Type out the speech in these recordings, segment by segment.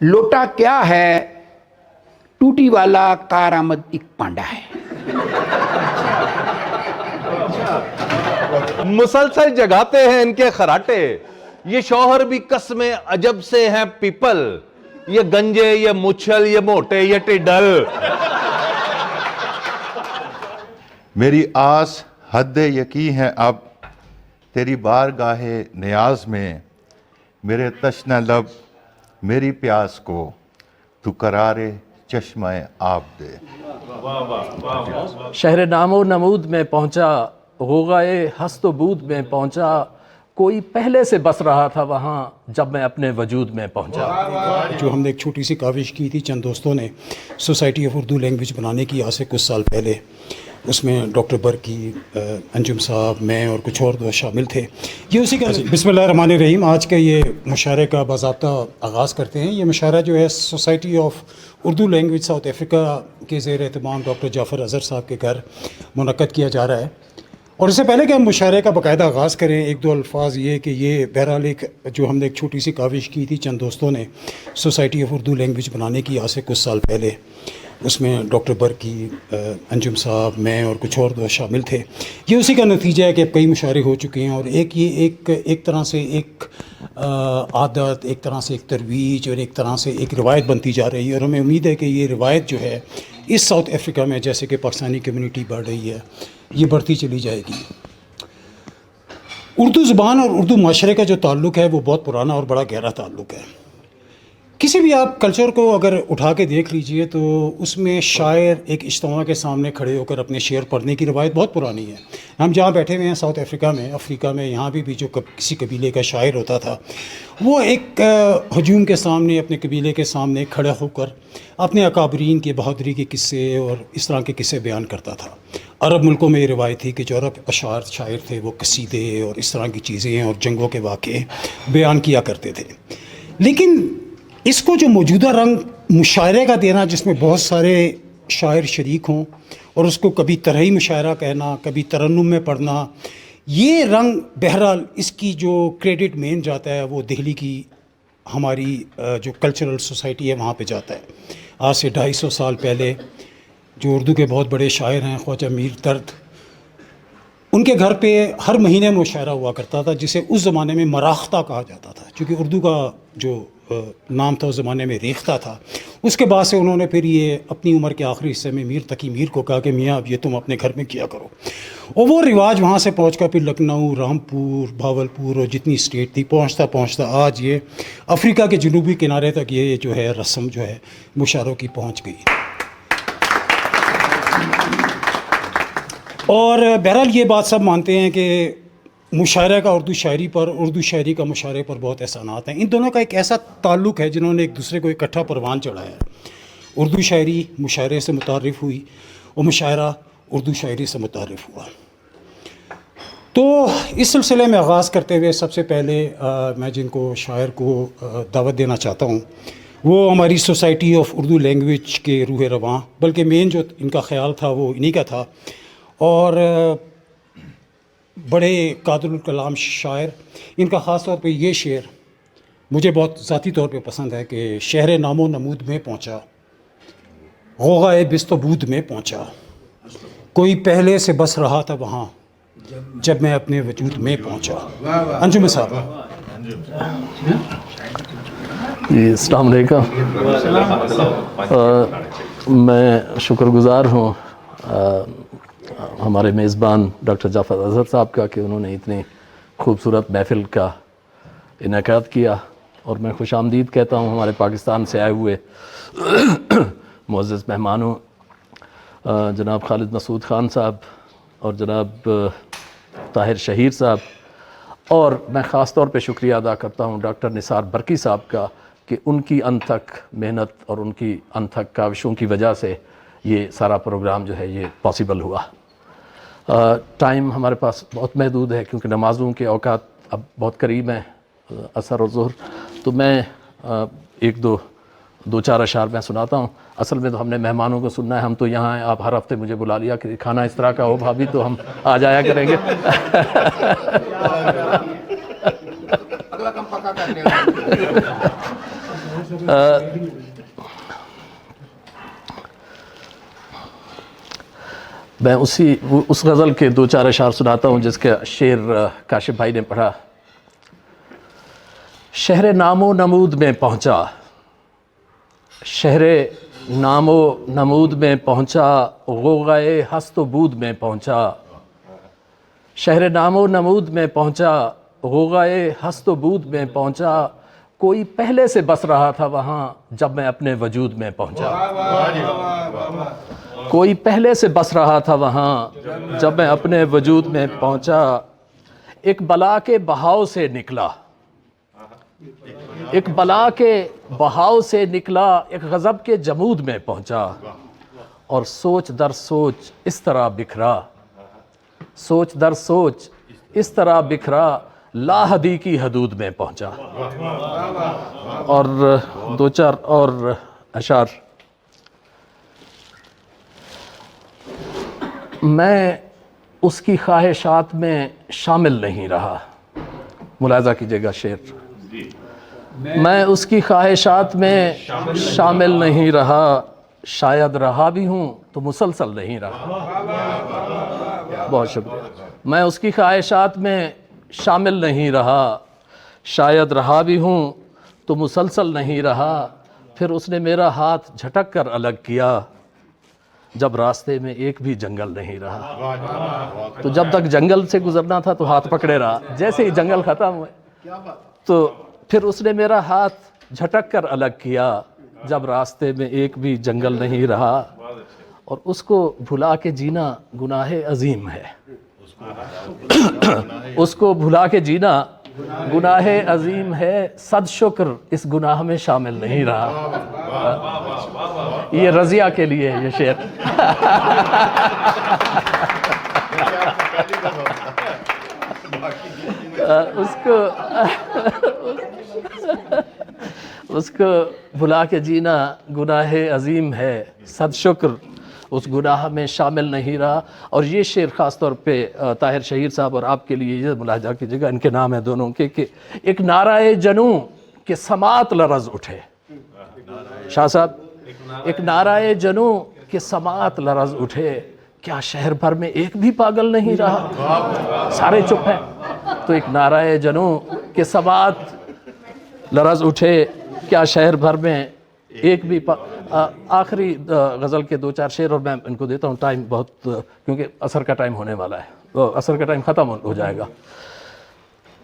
लोटा क्या है, टूटी वाला कारआमद एक पांडा है। मुसलसल जगाते हैं इनके खराटे, ये शौहर भी कस्में अजब से हैं पीपल, ये गंजे, ये मुच्छल, ये मोटे, ये टिडल। मेरी आस हद यकीन है अब तेरी बारगाहे नियाज में, मेरे तश्ना लब मेरी प्यास को तू करारे चश्मा आब दे। शहर नामो नमूद में पहुंचा, होगाए हस्त बूद में पहुंचा, कोई पहले से बस रहा था वहाँ जब मैं अपने वजूद में पहुंचा। जो हमने एक छोटी सी काविश की थी चंद दोस्तों ने सोसाइटी ऑफ उर्दू लैंग्वेज बनाने की आज से कुछ साल पहले, उसमें डॉक्टर बरकी, अंजुम साहब, मैं और कुछ और दोस्त शामिल थे। ये उसी का बिस्मिल्लाहिर्रहमानिर्रहीम आज का ये मुशायरे का बाज़ाब्ता आगाज़ करते हैं। ये मुशायरा जो है society of Urdu language south Africa के ज़ेर एहतमाम डॉक्टर जाफ़र अज़हर साहब के घर मुनक्कद किया जा रहा है। और इससे पहले कि हम मुशायरे का बाकायदा आगाज़ करें, एक दो अल्फाज ये कि ये बहरहाल एक जो हमने एक छोटी सी काविश की थी चंद दोस्तों ने सोसाइटी ऑफ उर्दू लैंग्वेज बनाने की आज से कुछ साल पहले, उसमें डॉक्टर बरकी, अंजुम साहब, मैं और कुछ और दोस्त शामिल थे। ये उसी का नतीजा है कि अब कई मुशायरे हो चुके हैं और एक तरह से एक आदत, एक तरह से एक तरवीज और एक तरह से एक रिवायत बनती जा रही है। और हमें उम्मीद है कि ये रिवायत जो है इस साउथ अफ्रीका में, जैसे कि पाकिस्तानी कम्युनिटी बढ़ रही है, ये बढ़ती चली जाएगी। उर्दू ज़ुबान और उर्दू माशरे का जो ताल्लुक़ है वो बहुत पुराना और बड़ा गहरा ताल्लुक़ है। किसी भी आप कल्चर को अगर उठा के देख लीजिए तो उसमें शायर एक इज्तिमा के सामने खड़े होकर अपने शेर पढ़ने की रवायत बहुत पुरानी है। हम जहाँ बैठे हुए हैं साउथ अफ्रीका में यहाँ भी जो किसी कबीले का शायर होता था वो एक हजूम के सामने, अपने कबीले के सामने खड़ा होकर अपने अकाबरीन के बहादुरी के किस्से और इस तरह के किस्से बयान करता था। अरब मुल्कों में ये रवायत थी कि जो अरब अशार शायर थे वो कसीदे और इस तरह की चीज़ें और जंगों के वाक़े बयान किया करते थे। लेकिन इसको जो मौजूदा रंग मुशायरे का देना, जिसमें बहुत सारे शायर शरीक हों और उसको कभी तरही मुशायरा कहना, कभी तरन्नुम में पढ़ना, ये रंग बहरहाल इसकी जो क्रेडिट मेन जाता है वो दिल्ली की हमारी जो कल्चरल सोसाइटी है वहाँ पे जाता है। आज से 250 साल पहले जो उर्दू के बहुत बड़े शायर हैं ख्वाजा मीर दर्द, उनके घर पे हर महीने मुशायरा हुआ करता था जिसे उस ज़माने में मराख्ता कहा जाता था। क्योंकि उर्दू का जो नाम था उस ज़माने में रेख्ता था। उसके बाद से उन्होंने फिर ये अपनी उम्र के आखिरी हिस्से में मीर तकी मीर को कहा कि मियाँ अब ये तुम अपने घर में किया करो। और वो रिवाज वहाँ से पहुँचकर फिर लखनऊ, रामपुर, भावलपुर और जितनी स्टेट थी पहुँचता पहुँचता आज ये अफ्रीका के जनूबी किनारे तक ये जो है रस्म जो है मुशायरों की पहुँच गई। और बहरहाल ये बात सब मानते हैं कि मुशायरे का उर्दू शायरी पर, उर्दू शायरी का मुशायरे पर बहुत एहसानात हैं। इन दोनों का एक ऐसा ताल्लुक़ है जिन्होंने एक दूसरे को इकट्ठा परवान चढ़ाया है। उर्दू शायरी मुशायरे से मुतारिफ़ हुई और मुशायरा उर्दू शायरी से मुतारिफ़ हुआ। तो इस सिलसिले में आगाज़ करते हुए सबसे पहले मैं जिनको शायर को दावत देना चाहता हूँ वो हमारी सोसाइटी ऑफ उर्दू लैंग्वेज के रूह रवां, बल्कि मेन जो इनका ख़्याल था वो इन्हीं का था। और बड़े कादिरुल कलाम शायर, इनका ख़ास तौर पे ये शेर मुझे बहुत ज़ाती तौर पे पसंद है कि शहर नामो नमूद में पहुँचा, गौगाए बिस्तबूद में पहुँचा, कोई पहले से बस रहा था वहाँ जब मैं अपने वजूद में पहुँचा। अंजुम साहब जी, अस्सलाम वालेकुम। मैं शुक्रगुज़ार हूँ हमारे मेज़बान डॉक्टर जाफ़र अज़हर साहब का कि उन्होंने इतनी खूबसूरत महफ़िल का इनेकाद किया। और मैं खुश आमदीद कहता हूँ हमारे पाकिस्तान से आए हुए मुअज़्ज़ज़ मेहमानों जनाब खालिद मसूद ख़ान साहब और जनाब ताहिर शहीर साहब। और मैं ख़ास तौर पे शुक्रिया अदा करता हूँ डॉक्टर निसार बरकी साहब का कि उनकी अनथक मेहनत और उनकी अनथक काविशों की वजह से ये सारा प्रोग्राम जो है ये पॉसिबल हुआ। टाइम हमारे पास बहुत महदूद है क्योंकि नमाज़ों के औकात अब बहुत करीब हैं, असर और ज़ोहर। तो मैं एक दो चार अशार मैं सुनाता हूँ। असल में तो हमने मेहमानों को सुनना है, हम तो यहाँ हैं। आप हर हफ्ते मुझे बुला लिया कि खाना इस तरह का हो भाभी, तो हम आ जाया करेंगे। अगला काम पक्का करने میں اس غزل کے 2-4 اشعار سناتا ہوں جس کا شعر کاشف بھائی نے پڑھا. شہر نام و نمود میں پہنچا، شہر نام و نمود میں پہنچا، غوغائے ہست و بود میں پہنچا. شہر نام و نمود میں پہنچا، غوغائے ہست و بود میں پہنچا. کوئی پہلے سے بس رہا تھا وہاں جب میں اپنے وجود میں پہنچا. کوئی پہلے سے بس رہا تھا وہاں جب میں اپنے وجود میں پہنچا. ایک بلا کے بہاؤ سے نکلا، ایک بلا کے بہاؤ سے نکلا، ایک غضب کے جمود میں پہنچا. اور سوچ در سوچ اس طرح بکھرا، سوچ در سوچ اس طرح بکھرا، لا حدی کی حدود میں پہنچا. اور 2-4 اور اشعار. میں اس کی خواہشات میں شامل نہیں رہا. ملاحظہ کیجیے گا شعر. میں اس کی خواہشات میں شامل نہیں رہا، شاید رہا بھی ہوں تو مسلسل نہیں رہا. بہت شکریہ. میں اس کی خواہشات میں شامل نہیں رہا، شاید رہا بھی ہوں تو مسلسل نہیں رہا. پھر اس نے میرا ہاتھ جھٹک کر الگ کیا جب راستے میں ایک بھی جنگل نہیں رہا. تو جب تک جنگل سے گزرنا تھا تو ہاتھ پکڑے رہا، جیسے ہی جنگل ختم ہوئے تو پھر اس نے میرا ہاتھ جھٹک کر الگ کیا جب راستے میں ایک بھی جنگل نہیں رہا. اور اس کو بھلا کے جینا گناہ عظیم ہے. اس کو بھلا کے جینا گناہ عظیم ہے، صد شکر اس گناہ میں شامل نہیں رہا. یہ رضیہ کے لیے یہ شعر. اس کو بھلا کے جینا گناہ عظیم ہے، صد شکر اس گناہ میں شامل نہیں رہا. اور یہ شعر خاص طور پہ طاہر شہیر صاحب اور آپ کے لیے یہ ملاحظہ کیجیے گا، ان کے نام ہے دونوں کے، کہ ایک نعرہ جنوں کے سماعت لرز اٹھے. شاہ صاحب، ایک نعرہ جنوں کے سماعت لرز اٹھے، کیا شہر بھر میں ایک بھی پاگل نہیں رہا؟ سارے چپ ہیں. تو ایک نعرہ جنوں کے سماعت لرز اٹھے، کیا شہر بھر میں ایک بھی آخری غزل کے 2-4 شعر اور میں ان کو دیتا ہوں. ٹائم بہت، کیونکہ عصر کا ٹائم ہونے والا ہے، عصر کا ٹائم ختم ہو جائے گا.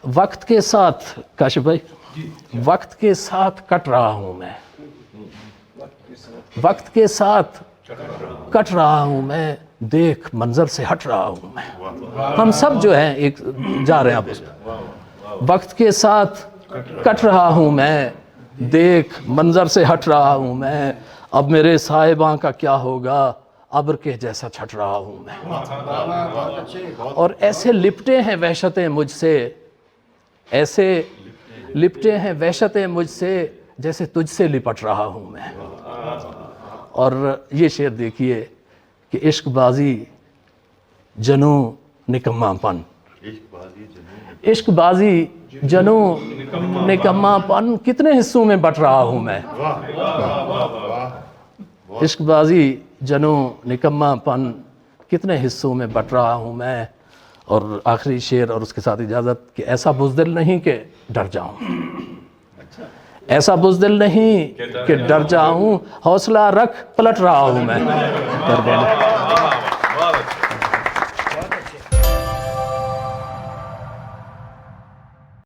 وقت کے ساتھ کاشف بھائی، وقت کے ساتھ کٹ رہا ہوں میں، وقت کے ساتھ کٹ رہا ہوں میں، دیکھ منظر سے ہٹ رہا ہوں میں. ہم سب جو ہیں ایک جا رہے ہیں آپ اس میں. وقت کے ساتھ کٹ رہا ہوں میں، دیکھ منظر سے ہٹ رہا ہوں میں. اب میرے صاحباں کا کیا ہوگا، ابر کے جیسا چھٹ رہا ہوں میں. اور ایسے لپٹے ہیں وحشتیں مجھ سے، ایسے لپٹے ہیں وحشتیں مجھ سے، جیسے تجھ سے لپٹ رہا ہوں میں. اور یہ شعر دیکھیے کہ عشق بازی جنوں نکما پن، عشق بازی جنوں نکما پن کتنے حصوں میں بٹ رہا ہوں میں. عشق بازی جنوں نکما پن کتنے حصوں میں بٹ رہا ہوں میں. اور آخری شعر اور اس کے ساتھ اجازت کہ ایسا بزدل نہیں کہ ڈر جاؤں، ایسا بزدل نہیں کہ ڈر جاؤں، حوصلہ رکھ پلٹ رہا ہوں میں.